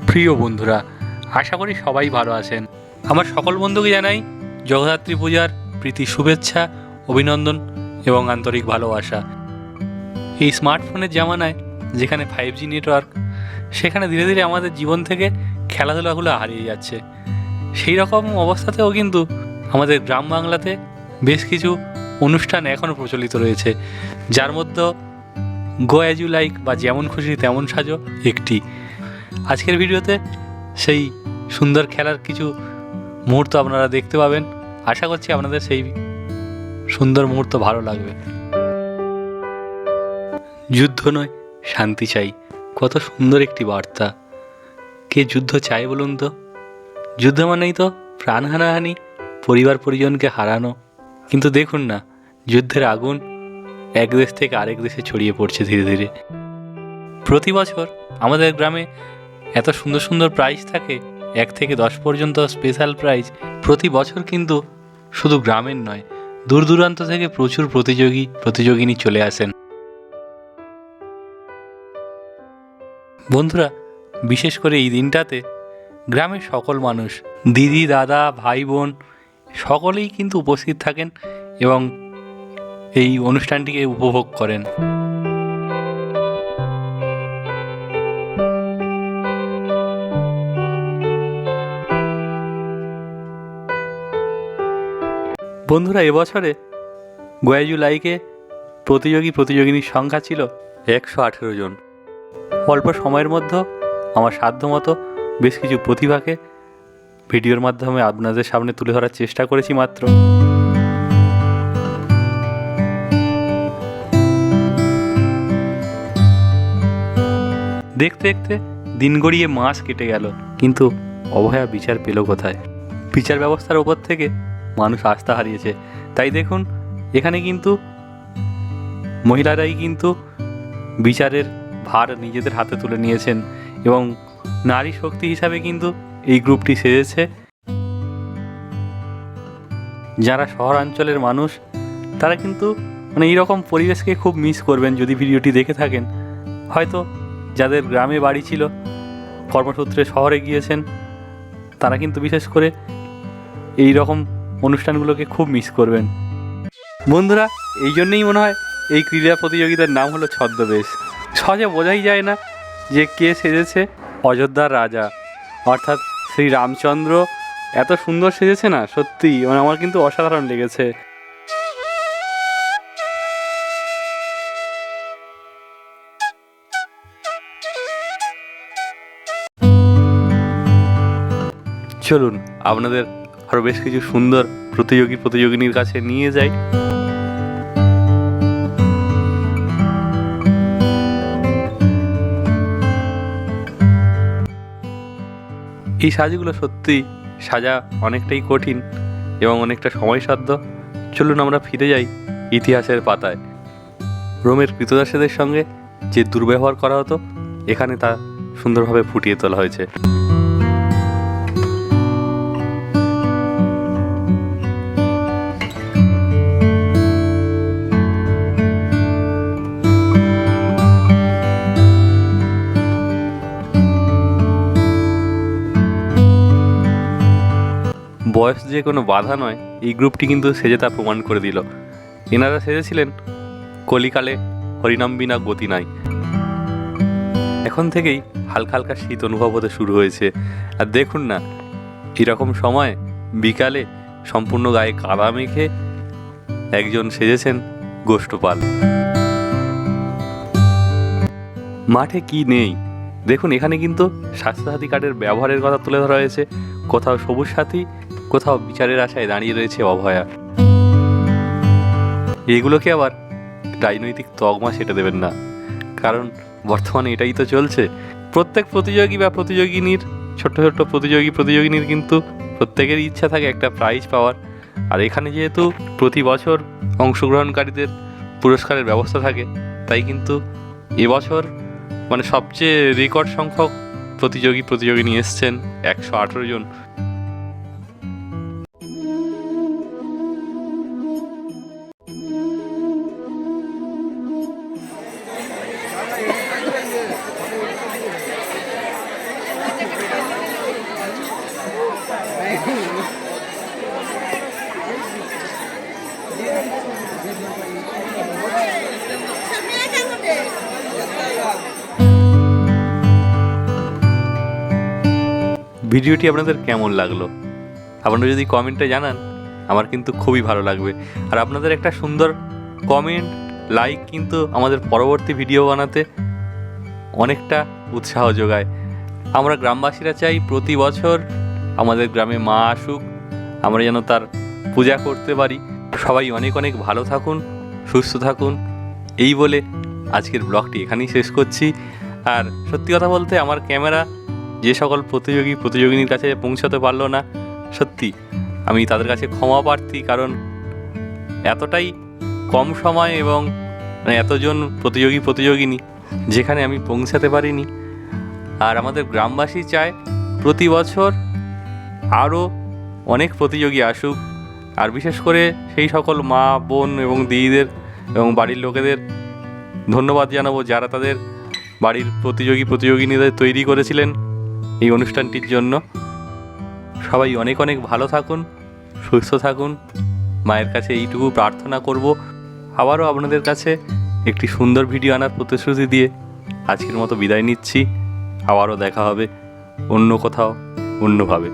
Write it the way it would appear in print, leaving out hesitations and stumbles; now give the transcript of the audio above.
প্রিয় বন্ধুরা, আশা করি সবাই ভালো আছেন। আমার সকল বন্ধুকে জানাই জগদ্ধাত্রী পূজার প্রীতি শুভেচ্ছা, অভিনন্দন এবং আন্তরিক ভালোবাসা। এই স্মার্টফোনের জামানায় যেখানে 5G নেটওয়ার্ক, সেখানে ধীরে ধীরে আমাদের জীবন থেকে খেলাধুলাগুলো হারিয়ে যাচ্ছে। সেই রকম অবস্থাতেও কিন্তু আমাদের গ্রাম বাংলাতে বেশ কিছু অনুষ্ঠান এখনও প্রচলিত রয়েছে, যার মধ্যে গো অ্যাজ ইউ লাইক বা যেমন খুশি তেমন সাজো একটি। আজকের ভিডিওতে সেই সুন্দর খেলার কিছু মুহূর্ত আপনারা দেখতে পাবেন। আশা করছি আপনাদের সেই সুন্দর মুহূর্ত ভালো লাগবে। যুদ্ধ নয়, শান্তি চাই, কত সুন্দর একটি বার্তা। কে যুদ্ধ চায় বলুন তো? যুদ্ধ মানেই তো প্রাণ হানাহানি, পরিবার পরিজনকে হারানো। কিন্তু দেখুন না, যুদ্ধের আগুন এক দেশ থেকে আরেক দেশে ছড়িয়ে পড়ছে ধীরে ধীরে। প্রতি বছর আমাদের গ্রামে এত সুন্দর সুন্দর প্রাইজ থাকে, 1 থেকে 10 পর্যন্ত স্পেশাল প্রাইজ। প্রতি বছর কিন্তু শুধু গ্রামের নয়, দূর দূরান্ত থেকে প্রচুর প্রতিযোগিনী চলে আসেন। বন্ধুরা, বিশেষ করে এই দিনটাতে গ্রামের সকল মানুষ, দিদি দাদা ভাই বোন সকলেই কিন্তু উপস্থিত থাকেন এবং এই অনুষ্ঠানটিকে উপভোগ করেন। বন্ধুরা, এবছরে গো অ্যাজ ইউ লাইকে প্রতিযোগিনীর সংখ্যা ছিল 118 জন। অল্প সময়ের মধ্যে আমার সাধ্যমতো বেশ কিছু প্রতিভাকে ভিডিওর মাধ্যমে আপনাদের সামনে তুলে ধরার চেষ্টা করেছি মাত্র। দেখতে দেখতে দিন গড়িয়ে মাস কেটে গেল, কিন্তু অভয়া বিচার পেল কোথায়? বিচার ব্যবস্থার ওপর থেকে মানুষ আস্থা হারিয়েছে। তাই দেখুন, এখানে কিন্তু মহিলারাই কিন্তু বিচারের ভার নিজেদের হাতে তুলে নিয়েছেন এবং নারী শক্তি হিসাবে কিন্তু এই গ্রুপটি সেজেছে। যারা শহরাঞ্চলের মানুষ, তারা কিন্তু এইরকম পরিবেশকে খুব মিস করবেন যদি ভিডিওটি দেখে থাকেন। হয়তো যাদের গ্রামে বাড়ি ছিল, কর্মসূত্রে শহরে গিয়েছেন, তারা কিন্তু বিশেষ করে এই রকম অনুষ্ঠানগুলোকে খুব মিস করবেন। বন্ধুরা, এই জন্যই মনে হয় এই ক্রীড়া প্রতিযোগিতার নাম হলো ছদ্মবেশ। সহজে বোঝাই যায় না যে কে সেজেছে অযোধ্যার রাজা, অর্থাৎ শ্রী রামচন্দ্র। এত সুন্দর সেজেছে না, সত্যি আমার কিন্তু অসাধারণ লেগেছে। চলুন আপনাদের আরও বেশ কিছু সুন্দর প্রতিযোগিনীর কাছে নিয়ে যাই। এই সাজগুলো সত্যি সাজা অনেকটাই কঠিন এবং অনেকটা সময়সাধ্য। চলুন আমরা ফিরে যাই ইতিহাসের পাতায়। রোমের কৃতদাসদের সঙ্গে যে দুর্ব্যবহার করা হতো, এখানে তা সুন্দরভাবে ফুটিয়ে তোলা হয়েছে। বয়স যে কোনো বাধা নয়, এই গ্রুপটি কিন্তু সেজে তা প্রমাণ করে দিল। এনারা সেজেছিলেন কলিকালে হরিনাম বিনা গতি নাই। এখন থেকেই হালকা হালকা শীত অনুভব হতে শুরু হয়েছে। আর দেখুন না, এরকম সময় বিকালে সম্পূর্ণ গায়ে কাদা মেখে একজন সেজেছেন গোষ্ঠপাল। মাঠে কি নেই দেখুন, এখানে কিন্তু স্বাস্থ্যসাথী কার্ডের ব্যবহারের কথা তুলে ধরা হয়েছে। কোথাও সবুজ সাথী, কোথাও বিচারের আশায় দাঁড়িয়ে রয়েছে অভয়া। এগুলোকে আবার রাজনৈতিক তকমা সেটা দেবেন না, কারণ বর্তমানে এটাই তো চলছে। প্রত্যেক প্রতিযোগী বা প্রতিযোগিনীর, ছোট্ট ছোট্ট প্রতিযোগিনীর কিন্তু প্রত্যেকেরই ইচ্ছা থাকে একটা প্রাইজ পাওয়ার। আর এখানে যেহেতু প্রতি বছর অংশগ্রহণকারীদের পুরস্কারের ব্যবস্থা থাকে, তাই কিন্তু এবছর সবচেয়ে রেকর্ড সংখ্যক প্রতিযোগিনী এসছেন, 118 জন। ভিডিওটি আপনাদের কেমন লাগলো আপনারা যদি কমেন্টে জানান আমার কিন্তু খুবই ভালো লাগবে। আর আপনাদের একটা সুন্দর কমেন্ট লাইক কিন্তু আমাদের পরবর্তী ভিডিও বানাতে অনেকটা উৎসাহ যোগায়। আমরা গ্রামবাসীরা চাই প্রতি বছর আমাদের গ্রামে মা আসুক, আমরা যেন তার পূজা করতে পারি। সবাই অনেক অনেক ভালো থাকুন, সুস্থ থাকুন, এই বলে আজকের ব্লগটি এখানেই শেষ করছি। আর সত্যি কথা বলতে আমার ক্যামেরা যে সকল প্রতিযোগিনীর কাছে পৌঁছাতে পারলো না, সত্যি আমি তাদের কাছে ক্ষমা প্রার্থী, কারণ এতটাই কম সময় এবং এতজন প্রতিযোগিনী যেখানে আমি পৌঁছাতে পারিনি। আর আমাদের গ্রামবাসী চায় প্রতি বছর আরও অনেক প্রতিযোগী আসুক। আর বিশেষ করে সেই সকল মা বোন এবং দিদিদের এবং বাড়ির লোকেদের ধন্যবাদ জানাবো যারা তাদের বাড়ির প্রতিযোগিনীদের তৈরি করেছিলেন এই অনুষ্ঠানটির জন্য। সবাই অনেক অনেক ভালো থাকুন, সুস্থ থাকুন, মায়ের কাছে এইটুকু প্রার্থনা করব। আবারও আপনাদের কাছে একটি সুন্দর ভিডিও আনার প্রতিশ্রুতি দিয়ে আজকের মতো বিদায় নিচ্ছি। আবারও দেখা হবে অন্য কোথাও অন্যভাবে।